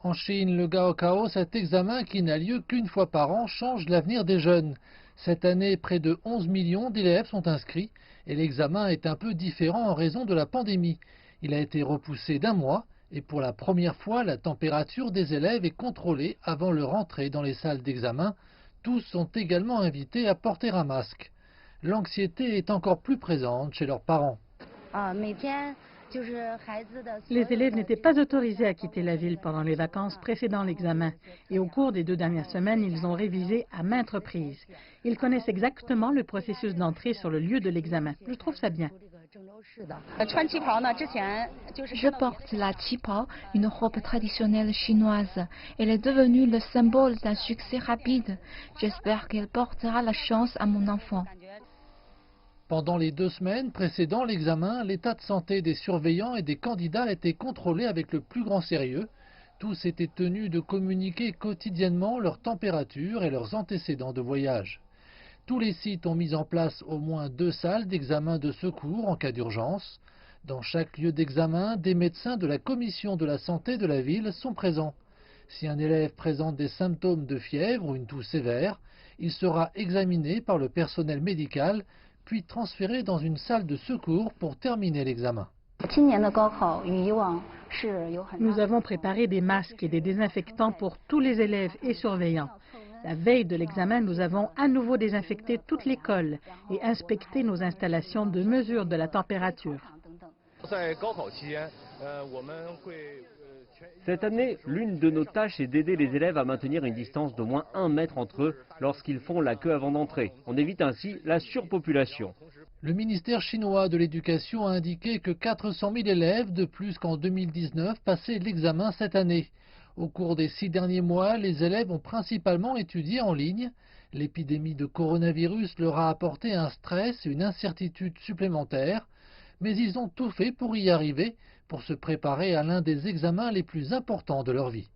En Chine, le Gaokao, cet examen qui n'a lieu qu'une fois par an, change l'avenir des jeunes. Cette année, près de 11 millions d'élèves sont inscrits et l'examen est un peu différent en raison de la pandémie. Il a été repoussé d'un mois et pour la première fois, la température des élèves est contrôlée avant leur entrée dans les salles d'examen. Tous sont également invités à porter un masque. L'anxiété est encore plus présente chez leurs parents. Les élèves n'étaient pas autorisés à quitter la ville pendant les vacances précédant l'examen et au cours des 2 dernières semaines, ils ont révisé à maintes reprises. Ils connaissent exactement le processus d'entrée sur le lieu de l'examen. Je trouve ça bien. Je porte la qipao, une robe traditionnelle chinoise. Elle est devenue le symbole d'un succès rapide. J'espère qu'elle portera la chance à mon enfant. Pendant les 2 semaines précédant l'examen, l'état de santé des surveillants et des candidats était contrôlé avec le plus grand sérieux. Tous étaient tenus de communiquer quotidiennement leur température et leurs antécédents de voyage. Tous les sites ont mis en place au moins 2 salles d'examen de secours en cas d'urgence. Dans chaque lieu d'examen, des médecins de la commission de la santé de la ville sont présents. Si un élève présente des symptômes de fièvre ou une toux sévère, il sera examiné par le personnel médical puis transféré dans une salle de secours pour terminer l'examen. Nous avons préparé des masques et des désinfectants pour tous les élèves et surveillants. La veille de l'examen, nous avons à nouveau désinfecté toute l'école et inspecté nos installations de mesure de la température. Cette année, l'une de nos tâches est d'aider les élèves à maintenir une distance d'au moins 1 mètre entre eux lorsqu'ils font la queue avant d'entrer. On évite ainsi la surpopulation. Le ministère chinois de l'Éducation a indiqué que 400 000 élèves de plus qu'en 2019 passaient l'examen cette année. Au cours des 6 derniers mois, les élèves ont principalement étudié en ligne. L'épidémie de coronavirus leur a apporté un stress et une incertitude supplémentaires, mais ils ont tout fait pour y arriver, pour se préparer à l'un des examens les plus importants de leur vie.